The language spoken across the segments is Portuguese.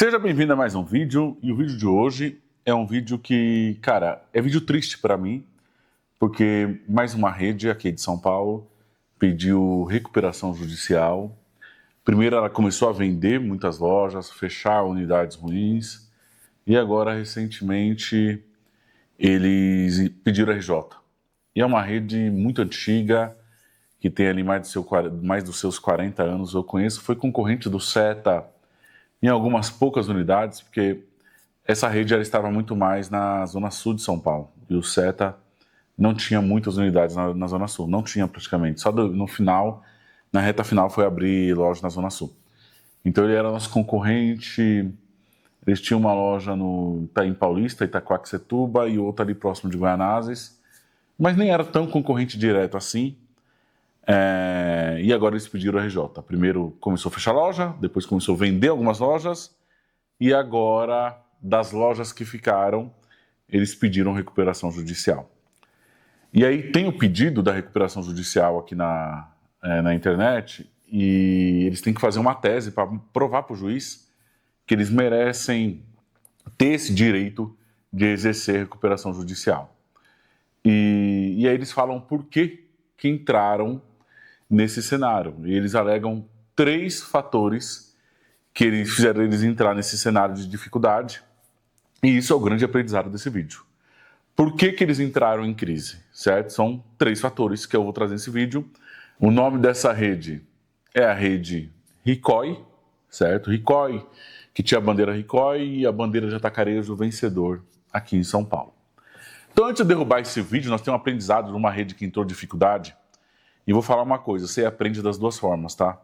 Seja bem-vindo a mais um vídeo, e o vídeo de hoje é um vídeo que, cara, é vídeo triste para mim, porque mais uma rede aqui de São Paulo pediu recuperação judicial. Primeiro ela começou a vender muitas lojas, fechar unidades ruins, e agora recentemente eles pediram RJ. E é uma rede muito antiga, que tem ali mais dos seus 40 anos, eu conheço, foi concorrente do Seta em algumas poucas unidades, porque essa rede ela estava muito mais na zona sul de São Paulo, e o Seta não tinha muitas unidades na zona sul, não tinha praticamente, só no final, na reta final foi abrir loja na zona sul. Então ele era nosso concorrente, eles tinham uma loja no Itaim Paulista, Itaquaquecetuba e outra ali próximo de Guaianazes, mas nem era tão concorrente direto assim. E agora eles pediram a RJ. Primeiro começou a fechar loja, depois começou a vender algumas lojas, e agora, das lojas que ficaram, eles pediram recuperação judicial. E aí tem o pedido da recuperação judicial aqui na internet, e eles têm que fazer uma tese para provar para o juiz que eles merecem ter esse direito de exercer recuperação judicial. E aí eles falam por que entraram nesse cenário. E eles alegam 3 fatores que eles fizeram eles entrar nesse cenário de dificuldade. E isso é o grande aprendizado desse vídeo. Por que eles entraram em crise, certo? São 3 fatores que eu vou trazer nesse vídeo. O nome dessa rede é a rede Ricoh, certo? Ricoh, que tinha a bandeira Ricoh e a bandeira de Atacarejo Vencedor aqui em São Paulo. Então, antes de derrubar esse vídeo, nós temos um aprendizado de uma rede que entrou em dificuldade. E vou falar uma coisa, você aprende das 2 formas, tá?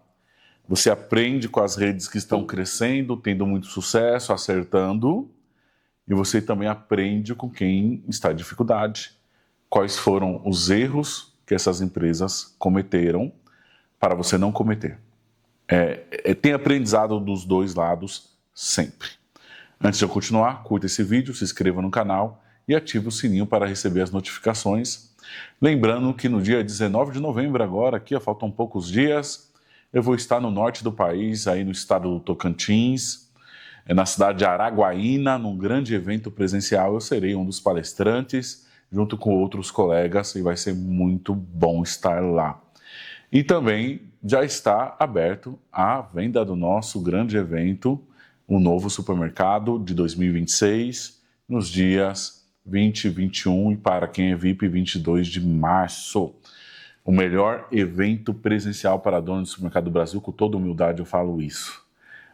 Você aprende com as redes que estão crescendo, tendo muito sucesso, acertando, e você também aprende com quem está em dificuldade. Quais foram os erros que essas empresas cometeram para você não cometer. Tem aprendizado dos 2 lados sempre. Antes de eu continuar, curta esse vídeo, se inscreva no canal e ative o sininho para receber as notificações. Lembrando que no dia 19 de novembro agora, aqui faltam poucos dias, eu vou estar no norte do país, aí no estado do Tocantins, na cidade de Araguaína, num grande evento presencial. Eu serei um dos palestrantes, junto com outros colegas, e vai ser muito bom estar lá. E também já está aberto a venda do nosso grande evento, o novo supermercado de 2026, nos dias 20, 21 e para quem é VIP, 22 de março. O melhor evento presencial para donos do supermercado do Brasil, com toda humildade eu falo isso.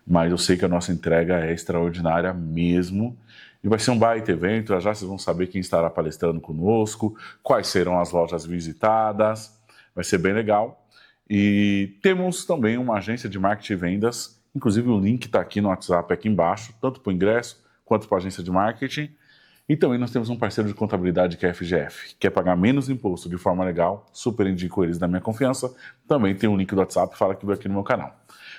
Mas eu sei que a nossa entrega é extraordinária mesmo. E vai ser um baita evento, já vocês vão saber quem estará palestrando conosco, quais serão as lojas visitadas, vai ser bem legal. E temos também uma agência de marketing e vendas, inclusive o link está aqui no WhatsApp, aqui embaixo, tanto para o ingresso quanto para a agência de marketing. E também nós temos um parceiro de contabilidade que é a FGF, quer pagar menos imposto de forma legal, super indico eles da minha confiança. Também tem um link do WhatsApp, fala que veio aqui no meu canal.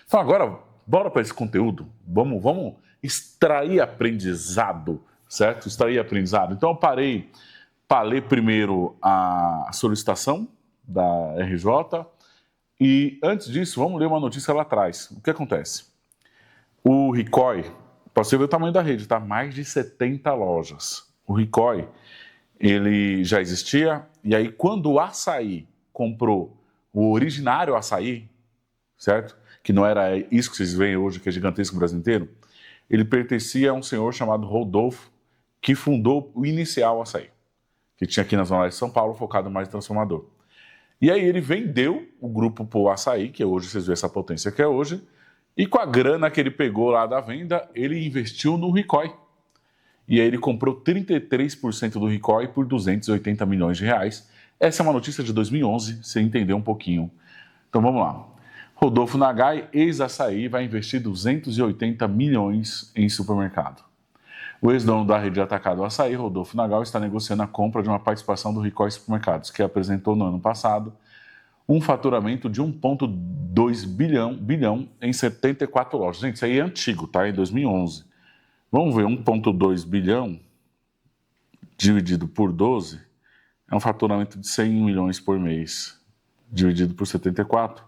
Então agora, bora para esse conteúdo, vamos extrair aprendizado, certo? Extrair aprendizado. Então eu parei para ler primeiro a solicitação da RJ, e antes disso, vamos ler uma notícia lá atrás. O que acontece? O Ricoh, para você ver o tamanho da rede, tá? Mais de 70 lojas. O Ricoh, ele já existia, e aí quando o Açaí comprou o originário Açaí, certo? Que não era isso que vocês veem hoje, que é gigantesco no Brasil inteiro, ele pertencia a um senhor chamado Rodolfo, que fundou o inicial Açaí, que tinha aqui na Zona Leste de São Paulo, focado mais em transformador. E aí ele vendeu o grupo para o Açaí, que hoje vocês veem essa potência que é hoje, e com a grana que ele pegou lá da venda, ele investiu no Ricoh. E aí ele comprou 33% do Ricoh por 280 milhões de reais. Essa é uma notícia de 2011, você entender um pouquinho. Então vamos lá. Rodolfo Nagai, ex-Açaí, vai investir 280 milhões em supermercado. O ex-dono da rede de atacado Açaí, Rodolfo Nagai, está negociando a compra de uma participação do Ricoh Supermercados, que apresentou no ano passado um faturamento de 1,2 bilhão em 74 lojas. Gente, isso aí é antigo, tá? Em 2011. Vamos ver, 1,2 bilhão dividido por 12 é um faturamento de 100 milhões por mês, dividido por 74.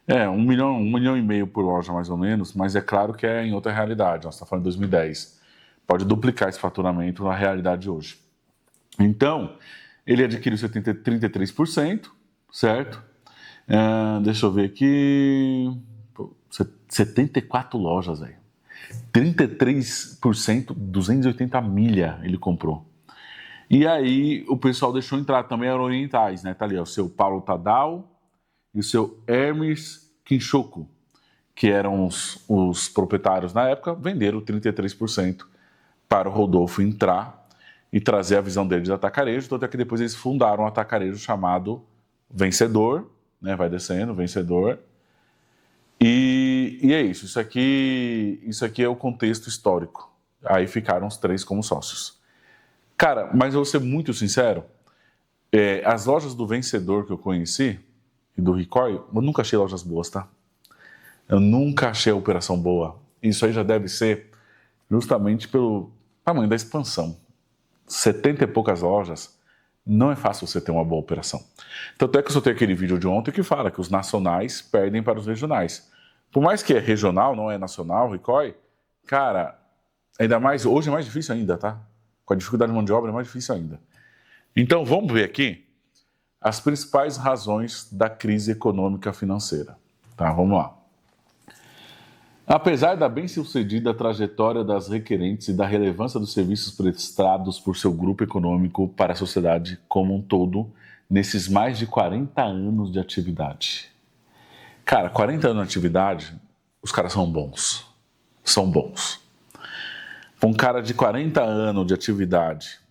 Um milhão e meio por loja, mais ou menos, mas é claro que é em outra realidade. Nós estamos falando de 2010. Pode duplicar esse faturamento na realidade de hoje. Então, ele adquiriu 33%, certo? Deixa eu ver aqui. 74 lojas, velho. 33%, 280 milha ele comprou. E aí o pessoal deixou entrar, também eram orientais, né? Tá ali, ó, o seu Paulo Tadal e o seu Hermes Quinchoco, que eram os proprietários na época, venderam 33% para o Rodolfo entrar e trazer a visão dele de atacarejo, tanto é que depois eles fundaram um atacarejo chamado Vencedor, né? Vai descendo, Vencedor. E é isso, isso aqui é o contexto histórico. Aí ficaram os três como sócios. Cara, mas eu vou ser muito sincero, as lojas do Vencedor que eu conheci, e do Ricoh, eu nunca achei lojas boas, tá? Eu nunca achei a operação boa. Isso aí já deve ser justamente pelo tamanho da expansão. 70 e poucas lojas, não é fácil você ter uma boa operação. Tanto é que eu soltei aquele vídeo de ontem que fala que os nacionais perdem para os regionais. Por mais que é regional, não é nacional, Ricoh, cara, ainda mais, hoje é mais difícil ainda, tá? Com a dificuldade de mão de obra é mais difícil ainda. Então vamos ver aqui as principais razões da crise econômica financeira. Tá, vamos lá. Apesar da bem-sucedida trajetória das requerentes e da relevância dos serviços prestados por seu grupo econômico para a sociedade como um todo, nesses mais de 40 anos de atividade. Cara, 40 anos de atividade, os caras são bons. São bons. Um cara de 40 anos de atividade,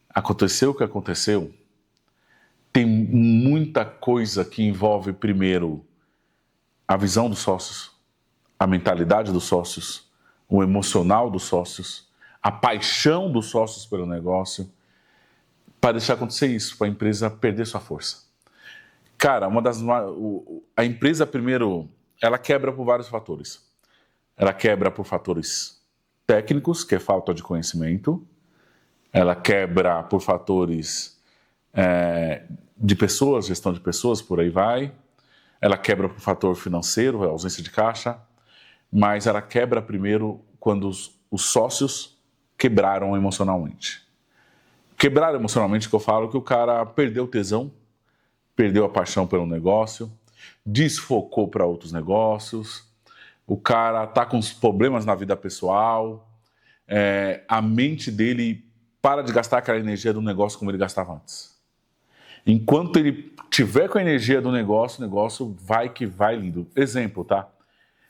aconteceu o que aconteceu, tem muita coisa que envolve, primeiro, a visão dos sócios, a mentalidade dos sócios, o emocional dos sócios, a paixão dos sócios pelo negócio, para deixar acontecer isso, para a empresa perder sua força. Cara, a empresa, primeiro, ela quebra por vários fatores. Ela quebra por fatores técnicos, que é falta de conhecimento. Ela quebra por fatores de pessoas, gestão de pessoas, por aí vai. Ela quebra por fator financeiro, ausência de caixa. Mas ela quebra primeiro quando os sócios quebraram emocionalmente. Quebraram emocionalmente, que eu falo que o cara perdeu o tesão, perdeu a paixão pelo negócio, desfocou para outros negócios, o cara está com os problemas na vida pessoal, a mente dele para de gastar aquela energia do negócio como ele gastava antes. Enquanto ele tiver com a energia do negócio, o negócio vai que vai lindo. Exemplo, tá?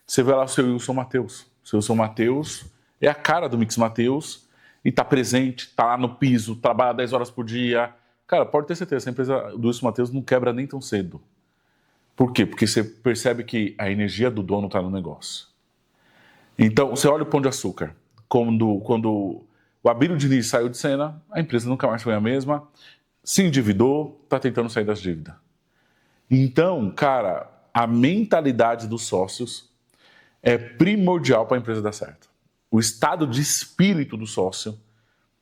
Você vê lá o seu Wilson Matheus. O seu Wilson Matheus é a cara do Mix Matheus e está presente, está lá no piso, trabalha 10 horas por dia. Cara, pode ter certeza, essa empresa do Wilson Matheus não quebra nem tão cedo. Por quê? Porque você percebe que a energia do dono está no negócio. Então, você olha o Pão de Açúcar. Quando o Abílio Diniz saiu de cena, a empresa nunca mais foi a mesma, se endividou, está tentando sair das dívidas. Então, cara, a mentalidade dos sócios é primordial para a empresa dar certo. O estado de espírito do sócio,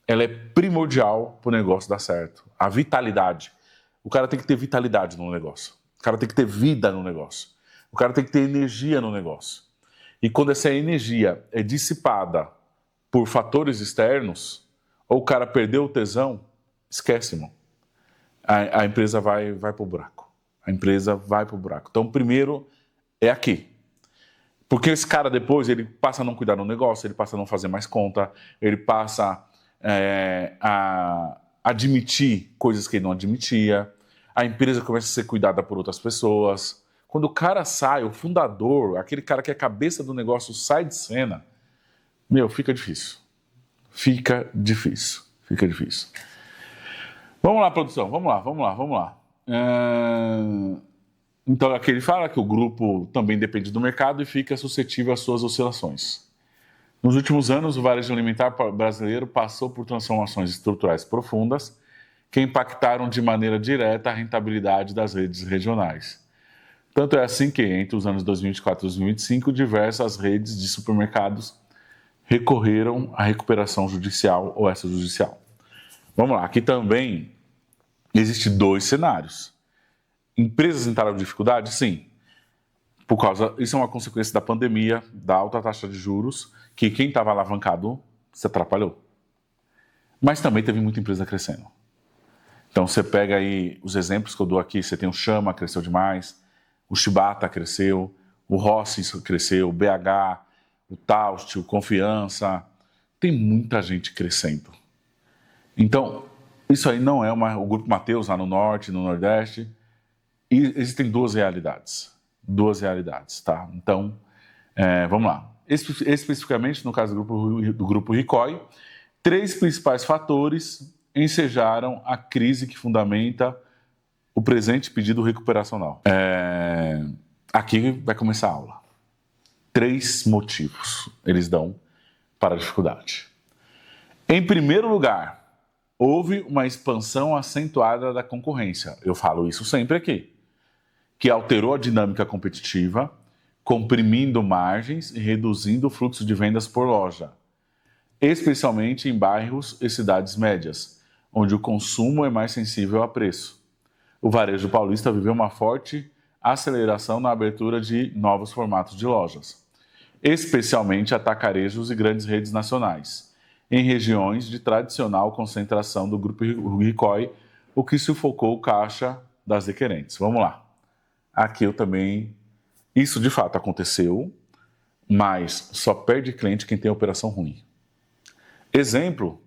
ela é primordial para o negócio dar certo. A vitalidade. O cara tem que ter vitalidade no negócio. O cara tem que ter vida no negócio. O cara tem que ter energia no negócio. E quando essa energia é dissipada por fatores externos, ou o cara perdeu o tesão, esquece, irmão. A empresa vai para o buraco. A empresa vai para o buraco. Então, primeiro é aqui. Porque esse cara depois, ele passa a não cuidar do negócio, ele passa a não fazer mais conta, ele passa a admitir coisas que ele não admitia, a empresa começa a ser cuidada por outras pessoas. Quando o cara sai, o fundador, aquele cara que é a cabeça do negócio, sai de cena, fica difícil. Fica difícil. Vamos lá, produção, vamos lá. Então, aqui ele fala que o grupo também depende do mercado e fica suscetível às suas oscilações. Nos últimos anos, o varejo alimentar brasileiro passou por transformações estruturais profundas que impactaram de maneira direta a rentabilidade das redes regionais. Tanto é assim que, entre os anos 2024 e 2025, diversas redes de supermercados recorreram à recuperação judicial ou extrajudicial. Vamos lá, aqui também existem dois cenários. Empresas entraram em dificuldade? Sim. Isso é uma consequência da pandemia, da alta taxa de juros, que quem estava alavancado se atrapalhou. Mas também teve muita empresa crescendo. Então você pega aí os exemplos que eu dou aqui, você tem o Chama, cresceu demais, o Shibata cresceu, o Rossi cresceu, o BH, o Taust, o Confiança, tem muita gente crescendo. Então, isso aí não é o Grupo Mateus lá no Norte, no Nordeste, e existem duas realidades, tá? Então, vamos lá. Especificamente, no caso do Grupo Ricoh, 3 principais fatores ensejaram a crise que fundamenta o presente pedido recuperacional. Aqui vai começar a aula. 3 motivos eles dão para a dificuldade. Em primeiro lugar, houve uma expansão acentuada da concorrência. Eu falo isso sempre aqui. Que alterou a dinâmica competitiva, comprimindo margens e reduzindo o fluxo de vendas por loja, especialmente em bairros e cidades médias, onde o consumo é mais sensível a preço. O varejo paulista viveu uma forte aceleração na abertura de novos formatos de lojas, especialmente atacarejos e grandes redes nacionais, em regiões de tradicional concentração do Grupo Ricoh, o que sufocou o caixa das requerentes. Vamos lá. Aqui eu também... Isso de fato aconteceu, mas só perde cliente quem tem operação ruim. Exemplo,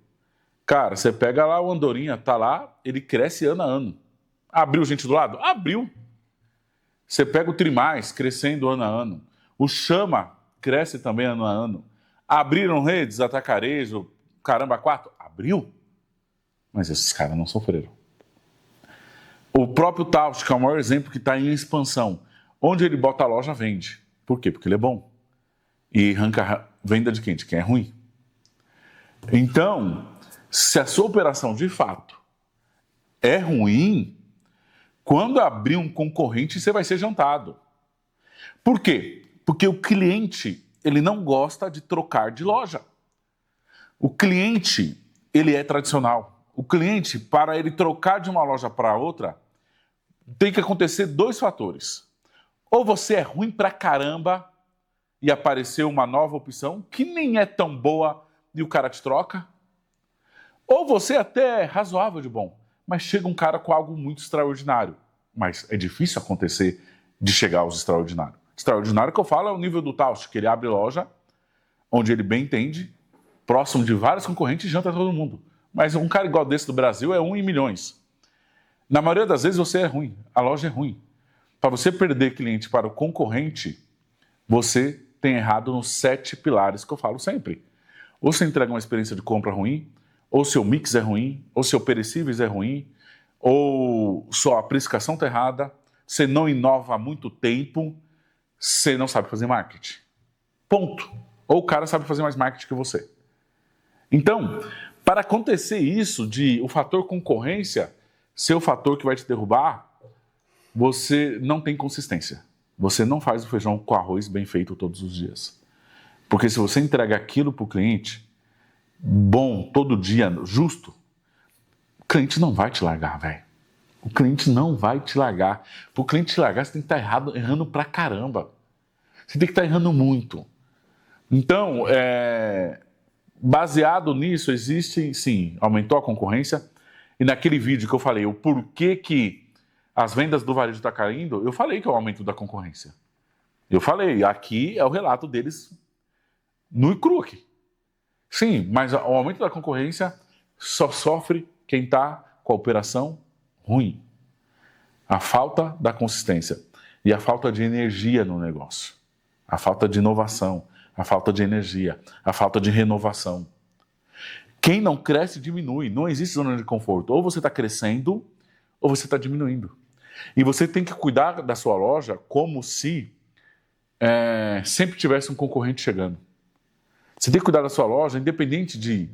cara, você pega lá o Andorinha, tá lá, ele cresce ano a ano. Abriu gente do lado? Abriu. Você pega o Trimais, crescendo ano a ano. O Chama cresce também ano a ano. Abriram redes, atacarejo, caramba, 4? Abriu. Mas esses caras não sofreram. O próprio Taust, que é o maior exemplo que está em expansão. Onde ele bota a loja, vende. Por quê? Porque ele é bom. E arranca venda de quem? De quem é ruim. Então, se a sua operação de fato é ruim, quando abrir um concorrente, você vai ser jantado. Por quê? Porque o cliente, ele não gosta de trocar de loja. O cliente, ele é tradicional. O cliente, para ele trocar de uma loja para outra, tem que acontecer 2 fatores. Ou você é ruim pra caramba e apareceu uma nova opção que nem é tão boa e o cara te troca. Ou você até é razoável de bom, mas chega um cara com algo muito extraordinário. Mas é difícil acontecer de chegar aos extraordinários. Extraordinário que eu falo é o nível do Taust, que ele abre loja, onde ele bem entende, próximo de vários concorrentes e janta todo mundo. Mas um cara igual desse do Brasil é 1 em milhões. Na maioria das vezes você é ruim, a loja é ruim. Para você perder cliente para o concorrente, você tem errado nos 7 pilares que eu falo sempre. Ou você entrega uma experiência de compra ruim, ou seu mix é ruim, ou seu perecíveis é ruim, ou sua precificação está errada, você não inova há muito tempo, você não sabe fazer marketing. Ponto. Ou o cara sabe fazer mais marketing que você. Então, para acontecer isso de o fator concorrência ser o fator que vai te derrubar, você não tem consistência. Você não faz o feijão com arroz bem feito todos os dias. Porque se você entrega aquilo para o cliente, bom, todo dia, justo, o cliente não vai te largar, velho. O cliente não vai te largar. Para o cliente te largar, você tem que estar errando pra caramba. Você tem que estar errando muito. Então, baseado nisso, existe, sim, aumentou a concorrência. E naquele vídeo que eu falei, o porquê que as vendas do varejo estão caindo, eu falei que é o aumento da concorrência. Eu falei, aqui é o relato deles nu e cru aqui. Sim, mas o aumento da concorrência só sofre quem está com a operação ruim. A falta da consistência e a falta de energia no negócio. A falta de inovação, a falta de energia, a falta de renovação. Quem não cresce, diminui. Não existe zona de conforto. Ou você está crescendo, ou você está diminuindo. E você tem que cuidar da sua loja como se sempre tivesse um concorrente chegando. Você tem que cuidar da sua loja, independente de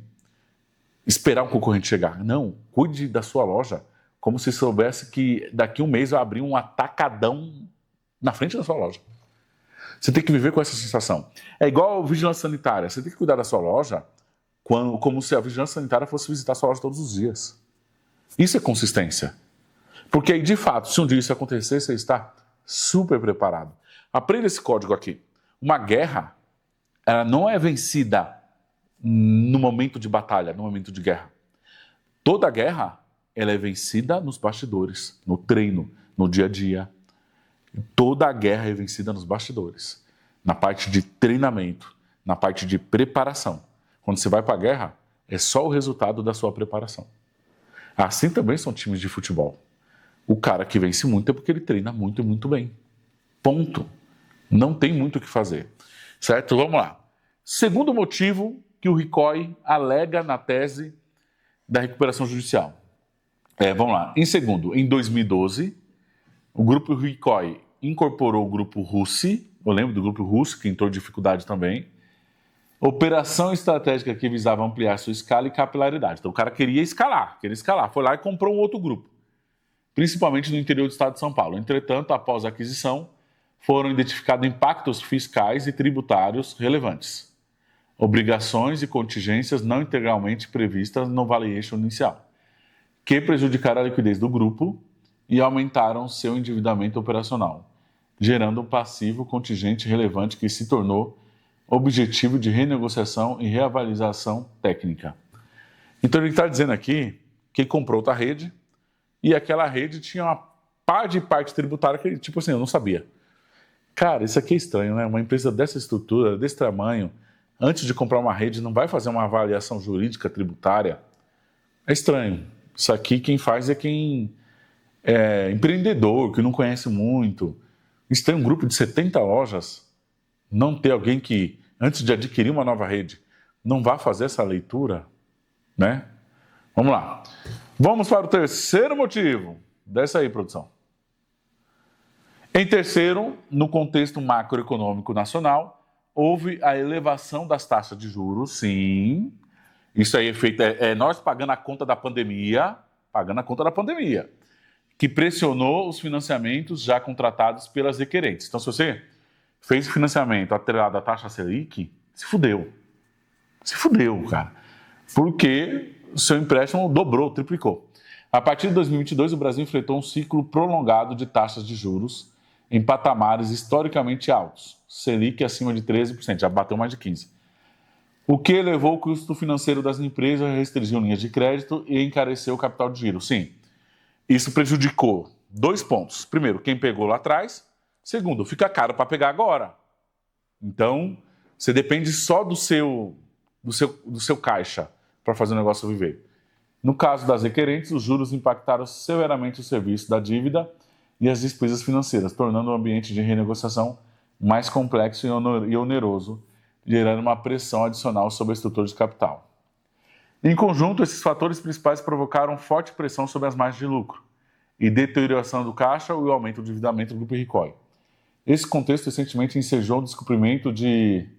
esperar um concorrente chegar. Não, cuide da sua loja como se soubesse que daqui a um mês vai abrir um atacadão na frente da sua loja. Você tem que viver com essa sensação. É igual a vigilância sanitária. Você tem que cuidar da sua loja como se a vigilância sanitária fosse visitar a sua loja todos os dias. Isso é consistência. Porque aí, de fato, se um dia isso acontecer, você está super preparado. Aprenda esse código aqui. Uma guerra, ela não é vencida no momento de batalha, no momento de guerra. Toda guerra, ela é vencida nos bastidores, no treino, no dia a dia. Toda guerra é vencida nos bastidores, na parte de treinamento, na parte de preparação. Quando você vai para a guerra, é só o resultado da sua preparação. Assim também são times de futebol. O cara que vence muito é porque ele treina muito e muito bem. Ponto. Não tem muito o que fazer. Certo? Vamos lá. Segundo motivo que o RICOI alega na tese da recuperação judicial. Vamos lá. Em segundo, em 2012, o grupo RICOI incorporou o grupo Russi. Eu lembro do grupo Russi, que entrou em dificuldade também. Operação estratégica que visava ampliar sua escala e capilaridade. Então o cara queria escalar. Foi lá e comprou um outro grupo, principalmente no interior do estado de São Paulo. Entretanto, após a aquisição, foram identificados impactos fiscais e tributários relevantes, obrigações e contingências não integralmente previstas no valuation inicial, que prejudicaram a liquidez do grupo e aumentaram seu endividamento operacional, gerando um passivo contingente relevante que se tornou objetivo de renegociação e reavaliação técnica. Então ele está dizendo aqui que ele comprou outra rede e aquela rede tinha uma par de parte tributária que, tipo assim, eu não sabia. Cara, isso aqui é estranho, né? Uma empresa dessa estrutura, desse tamanho, antes de comprar uma rede, não vai fazer uma avaliação jurídica tributária? É estranho. Isso aqui quem faz é quem é empreendedor, que não conhece muito. Isso tem um grupo de 70 lojas, não ter alguém que, antes de adquirir uma nova rede, não vá fazer essa leitura, né? Vamos lá. Vamos para o terceiro motivo. Desce aí, produção. Em terceiro, no contexto macroeconômico nacional, houve a elevação das taxas de juros, sim. Isso aí é feito, nós pagando a conta da pandemia, que pressionou os financiamentos já contratados pelas requerentes. Então, se você fez o financiamento atrelado à taxa Selic, se fudeu. Se fudeu, cara. Porque o seu empréstimo dobrou, triplicou. A partir de 2022, o Brasil enfrentou um ciclo prolongado de taxas de juros em patamares historicamente altos. Selic acima de 13%, já bateu mais de 15%. O que elevou o custo financeiro das empresas, restringiu linhas de crédito e encareceu o capital de giro. Sim, isso prejudicou 2 pontos. Primeiro, quem pegou lá atrás. Segundo, fica caro para pegar agora. Então, você depende só do seu caixa para fazer o negócio viver. No caso das requerentes, os juros impactaram severamente o serviço da dívida e as despesas financeiras, tornando o ambiente de renegociação mais complexo e oneroso, gerando uma pressão adicional sobre a estrutura de capital. Em conjunto, esses fatores principais provocaram forte pressão sobre as margens de lucro e deterioração do caixa e o aumento do endividamento do grupo RICOI. Esse contexto recentemente ensejou o descumprimento de...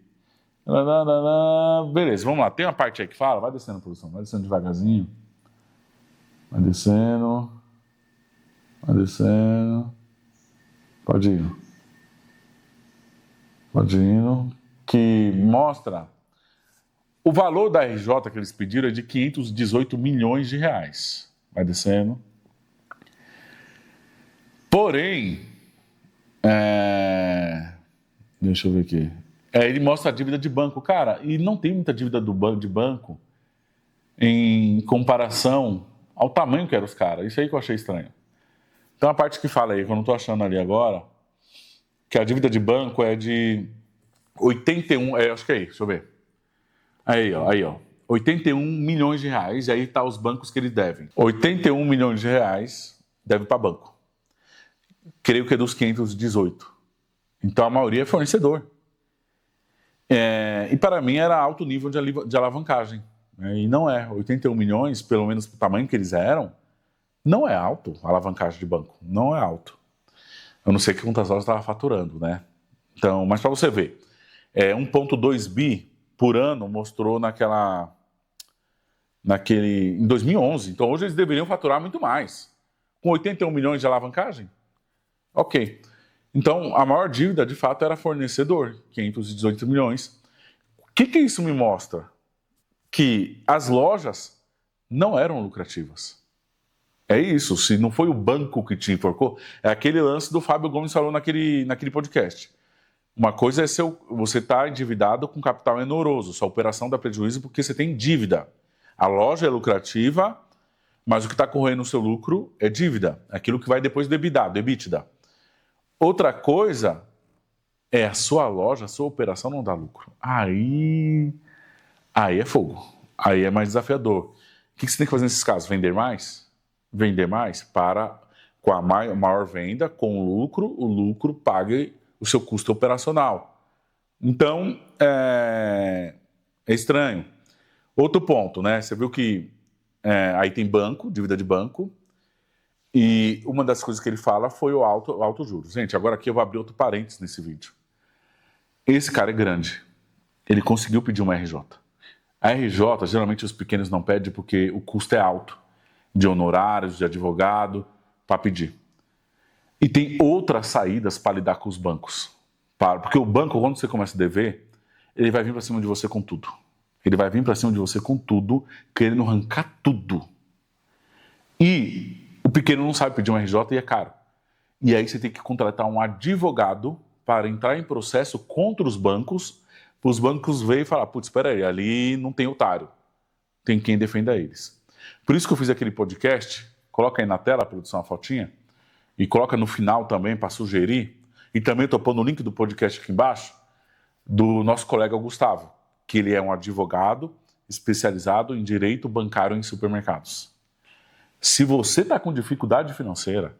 Beleza, vamos lá. Tem uma parte aí que fala, vai descendo, produção, vai descendo devagarzinho. Vai descendo. Pode ir. Que mostra o valor da RJ que eles pediram é de 518 milhões de reais. Vai descendo. Porém, deixa eu ver aqui. Ele mostra a dívida de banco. Cara, e não tem muita dívida de banco em comparação ao tamanho que eram os caras. Isso aí que eu achei estranho. Então a parte que fala aí, que eu não estou achando ali agora, que a dívida de banco é de 81, acho que é aí, deixa eu ver. Aí, ó. 81 milhões de reais, e aí tá os bancos que eles devem. 81 milhões de reais deve para banco. Creio que é dos 518. Então a maioria é fornecedor. E para mim era alto nível de alavancagem. E não é. 81 milhões, pelo menos pro tamanho que eles eram, não é alto a alavancagem de banco. Não é alto. Eu não sei quantas horas estava faturando, né? Então, mas para você ver, 1,2 bi por ano mostrou em 2011. Então hoje eles deveriam faturar muito mais. Com 81 milhões de alavancagem? Ok. Então a maior dívida de fato era fornecedor, 518 milhões. O que isso me mostra? Que as lojas não eram lucrativas. É isso, se não foi o banco que te enforcou, é aquele lance do Fábio Gomes falou naquele podcast. Uma coisa é você estar endividado com capital oneroso, sua operação dá prejuízo porque você tem dívida. A loja é lucrativa, mas o que está correndo no seu lucro é dívida, aquilo que vai depois do EBITDA. Outra coisa é a sua loja, a sua operação não dá lucro. Aí é fogo, aí é mais desafiador. O que você tem que fazer nesses casos? Vender mais? Vender mais para, com a maior venda, com o lucro pague o seu custo operacional. Então, é estranho. Outro ponto, né? Você viu que aí tem banco, dívida de banco, e uma das coisas que ele fala foi o alto juros. Gente, agora aqui eu vou abrir outro parênteses nesse vídeo. Esse cara é grande. Ele conseguiu pedir uma RJ. A RJ, geralmente os pequenos não pedem porque o custo é alto, de honorários, de advogado, para pedir. E tem outras saídas para lidar com os bancos. Porque o banco, quando você começa a dever, ele vai vir para cima de você com tudo. Ele vai vir para cima de você com tudo, querendo arrancar tudo. E o pequeno não sabe pedir um RJ e é caro. E aí você tem que contratar um advogado para entrar em processo contra os bancos, para os bancos verem e falar, putz, espera aí, ali não tem otário, tem quem defenda eles. Por isso que eu fiz aquele podcast, coloca aí na tela, produção, a fotinha, e coloca no final também para sugerir, e também estou pondo o link do podcast aqui embaixo, do nosso colega Gustavo, que ele é um advogado especializado em direito bancário em supermercados. Se você está com dificuldade financeira,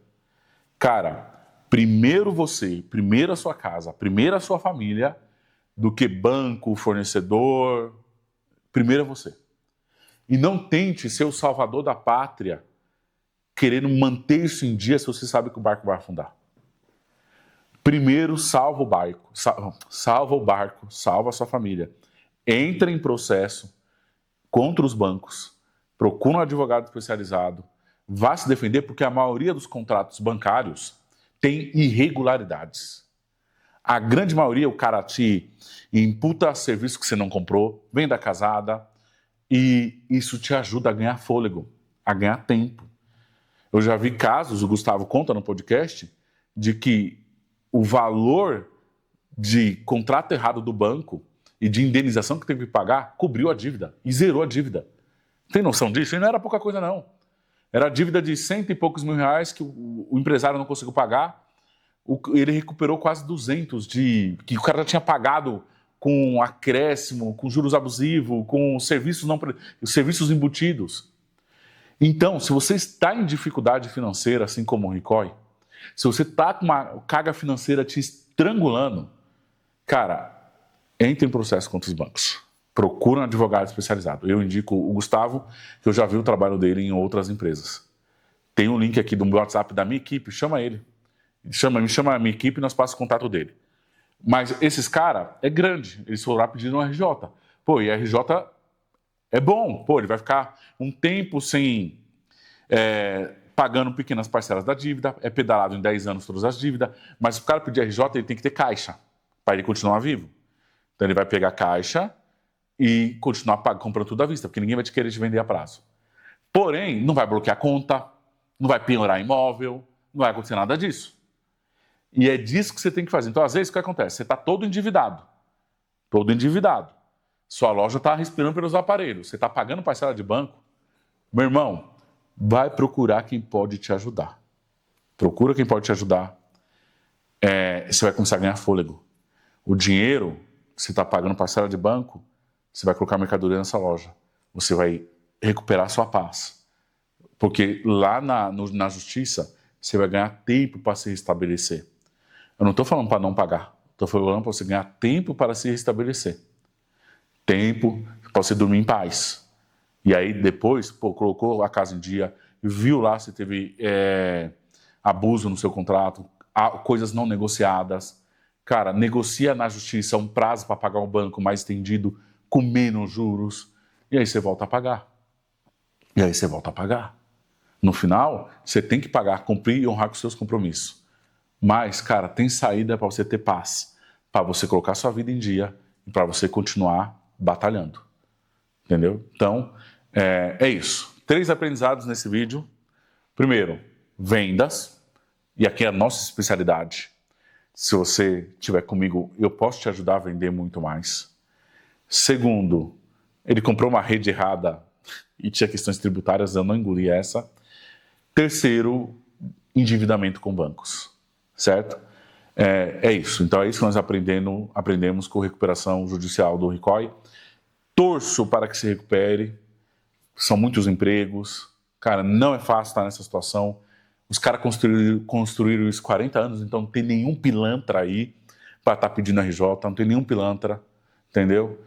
cara, primeiro você, primeiro a sua casa, primeiro a sua família, do que banco, fornecedor, primeiro é você. E não tente ser o salvador da pátria, querendo manter isso em dia se você sabe que o barco vai afundar. Primeiro, salva o barco, salva a sua família. Entra em processo contra os bancos, procura um advogado especializado, vá se defender, porque a maioria dos contratos bancários tem irregularidades. A grande maioria, o cara te imputa serviço que você não comprou, venda casada, e isso te ajuda a ganhar fôlego, a ganhar tempo. Eu já vi casos, o Gustavo conta no podcast, de que o valor de contrato errado do banco e de indenização que teve que pagar cobriu a dívida e zerou a dívida. Tem noção disso? E não era pouca coisa, não. Era dívida de 100 e poucos mil reais que o empresário não conseguiu pagar. Ele recuperou quase 200 que o cara já tinha pagado com acréscimo, com juros abusivos, com serviços embutidos. Então, se você está em dificuldade financeira, assim como o Ricoy, se você está com uma carga financeira te estrangulando, cara, entre em processo contra os bancos. Procura um advogado especializado. Eu indico o Gustavo, que eu já vi o trabalho dele em outras empresas. Tem um link aqui do meu WhatsApp da minha equipe, chama ele. Me chama a minha equipe e nós passamos o contato dele. Mas esses caras é grande, eles foram lá pedindo um RJ. Pô, e RJ é bom, pô, ele vai ficar um tempo sem pagando pequenas parcelas da dívida, é pedalado em 10 anos todas as dívidas, mas se o cara pedir RJ, ele tem que ter caixa para ele continuar vivo. Então ele vai pegar caixa e continuar comprando tudo à vista, porque ninguém vai te querer te vender a prazo. Porém, não vai bloquear conta, não vai penhorar imóvel, não vai acontecer nada disso. E é disso que você tem que fazer. Então, às vezes, o que acontece? Você está todo endividado. Sua loja está respirando pelos aparelhos. Você está pagando parcela de banco. Meu irmão, vai procurar quem pode te ajudar. Procura quem pode te ajudar. Você vai começar a ganhar fôlego. O dinheiro que você está pagando parcela de banco, você vai colocar mercadoria nessa loja. Você vai recuperar sua paz. Porque lá na justiça, você vai ganhar tempo para se restabelecer. Eu não estou falando para não pagar. Estou falando para você ganhar tempo para se restabelecer. Tempo para você dormir em paz. E aí depois, colocou a casa em dia, viu lá se teve abuso no seu contrato, coisas não negociadas. Cara, negocia na justiça um prazo para pagar um banco mais estendido, com menos juros. E aí você volta a pagar. No final, você tem que pagar, cumprir e honrar com os seus compromissos. Mas, cara, tem saída para você ter paz, para você colocar sua vida em dia e para você continuar batalhando. Entendeu? Então, é isso. 3 aprendizados nesse vídeo. Primeiro, vendas. E aqui é a nossa especialidade. Se você estiver comigo, eu posso te ajudar a vender muito mais. Segundo, ele comprou uma rede errada e tinha questões tributárias, eu não engoli essa. Terceiro, endividamento com bancos, certo? É isso. Então é isso que nós aprendemos com recuperação judicial do Ricoh. Torço para que se recupere. São muitos empregos. Cara, não é fácil estar nessa situação. Os caras construíram isso 40 anos, então não tem nenhum pilantra aí para estar pedindo RJ, não tem nenhum pilantra, entendeu?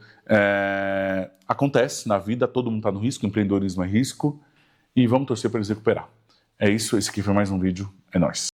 Acontece na vida, todo mundo está no risco, empreendedorismo é risco, e vamos torcer para eles recuperar. É isso, esse aqui foi mais um vídeo, é nóis.